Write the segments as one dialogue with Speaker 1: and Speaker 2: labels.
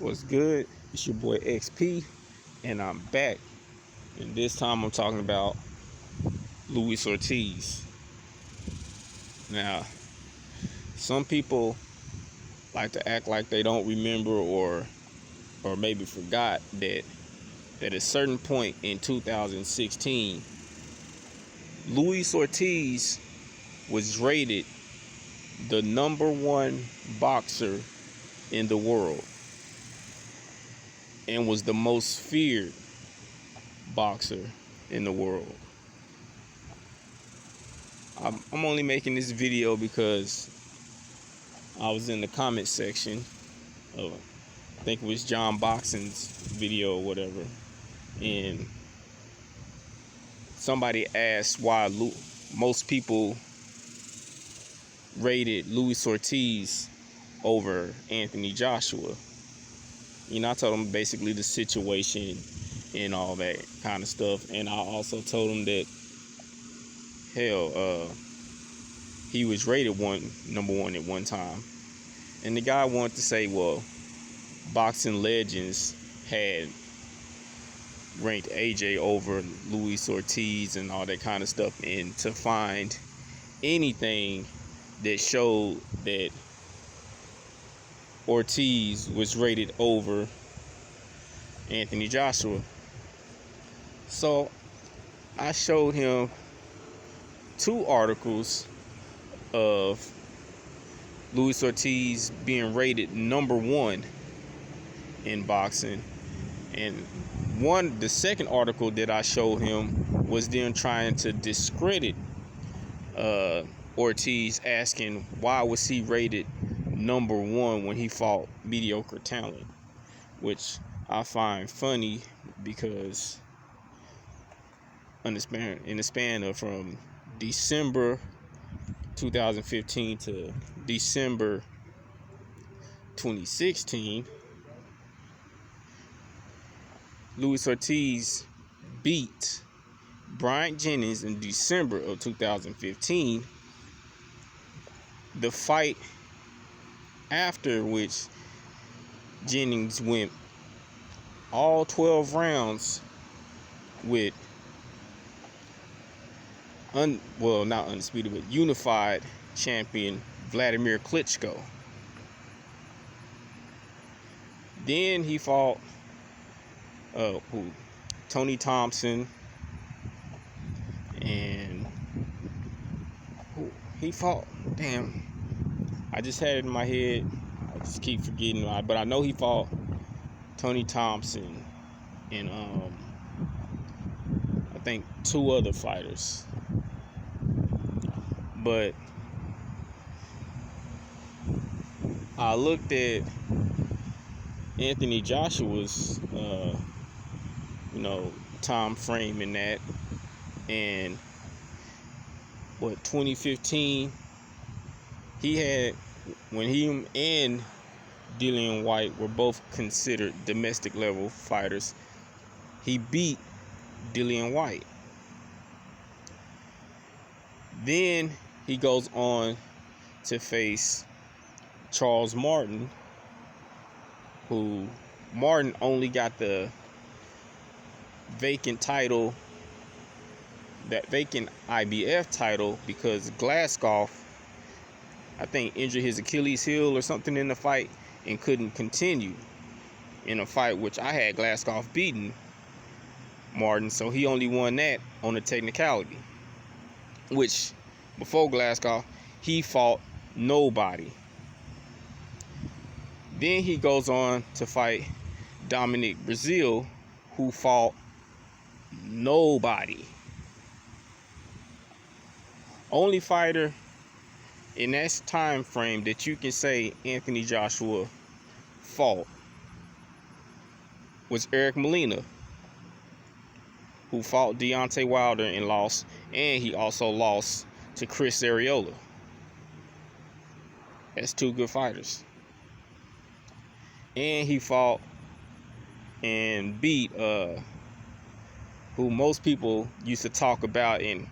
Speaker 1: What's good? It's your boy XP, and I'm back. And this time I'm talking about Luis Ortiz. Now, some people like to act like they don't remember or maybe forgot that at a certain point in 2016, Luis Ortiz was rated the #1 boxer in the world and was the most feared boxer in the world. I'm only making this video because I was in the comment section of, I think it was John Boxing's video or whatever, and somebody asked why most people rated Luis Ortiz over Anthony Joshua. You know, I told him basically the situation and all that kind of stuff, and I also told him that he was rated #1 at one time. And the guy wanted to say, well, Boxing Legends had ranked AJ over Luis Ortiz and all that kind of stuff, and to find anything that showed that Ortiz was rated over Anthony Joshua. So I showed him 2 articles of Luis Ortiz being rated #1 in boxing, and the second article that I showed him was them trying to discredit Ortiz, asking why was he rated #1 when he fought mediocre talent, which I find funny because in the span of from December 2015 to December 2016, Luis Ortiz beat Bryant Jennings in December of 2015. The fight after which Jennings went all 12 rounds with not undisputed, but unified champion Vladimir Klitschko. Then he fought Tony Thompson, and he fought, I just had it in my head, I just keep forgetting, but I know he fought Tony Thompson and I think 2 other fighters. But I looked at Anthony Joshua's time frame in that, and 2015, he had, when he and Dillian Whyte were both considered domestic level fighters, he beat Dillian Whyte. Then he goes on to face Charles Martin, who Martin only got the vacant title, that vacant IBF title, because Glasgow, I think, injured his Achilles heel or something in the fight and couldn't continue in a fight which I had Glasgow beating Martin, so he only won that on a technicality, which before Glasgow he fought nobody. Then he goes on to fight Dominic Breazeale, who fought nobody. Only fighter in that time frame that you can say Anthony Joshua fought was Eric Molina, who fought Deontay Wilder and lost, and he also lost to Chris Arreola. That's 2 good fighters. And he fought and beat who most people used to talk about and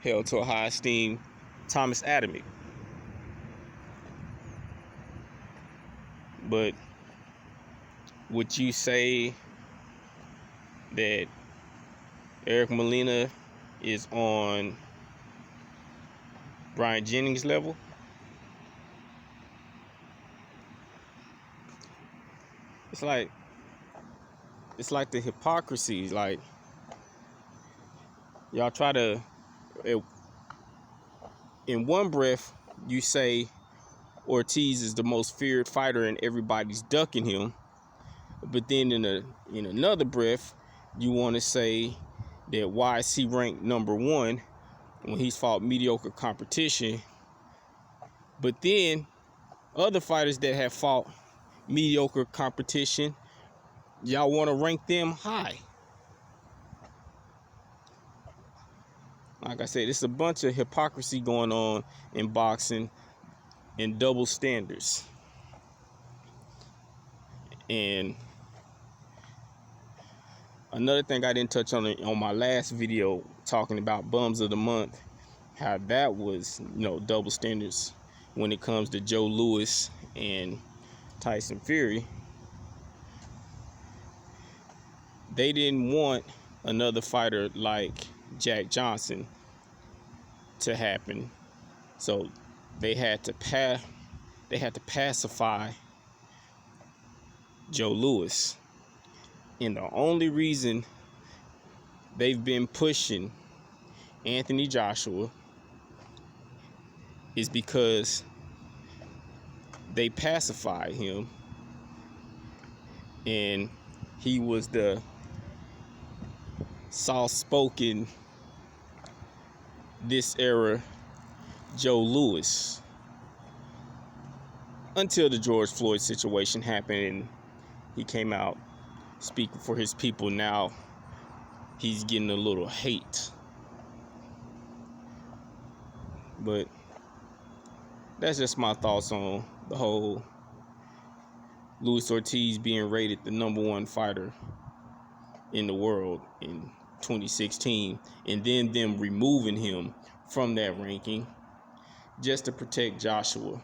Speaker 1: held to a high esteem, Thomas Adamek. But would you say that Eric Molina is on Brian Jennings level? It's like the hypocrisy. Like, y'all try to, in one breath, you say Ortiz is the most feared fighter and everybody's ducking him, but then in another breath, you want to say that why is he ranked number one when he's fought mediocre competition? But then other fighters that have fought mediocre competition, y'all want to rank them high. Like I said, it's a bunch of hypocrisy going on in boxing and double standards. And another thing I didn't touch on my last video talking about bums of the month, how that was, double standards when it comes to Joe Louis and Tyson Fury. They didn't want another fighter like Jack Johnson to happen, so they had to pacify Joe Louis. And the only reason they've been pushing Anthony Joshua is because they pacified him, and he was the soft-spoken, this era Joe Louis, until the George Floyd situation happened and he came out speaking for his people. Now he's getting a little hate. But that's just my thoughts on the whole Luis Ortiz being rated the #1 fighter in the world in 2016, and then them removing him from that ranking just to protect Joshua.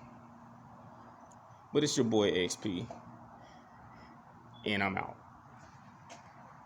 Speaker 1: But it's your boy XP, and I'm out.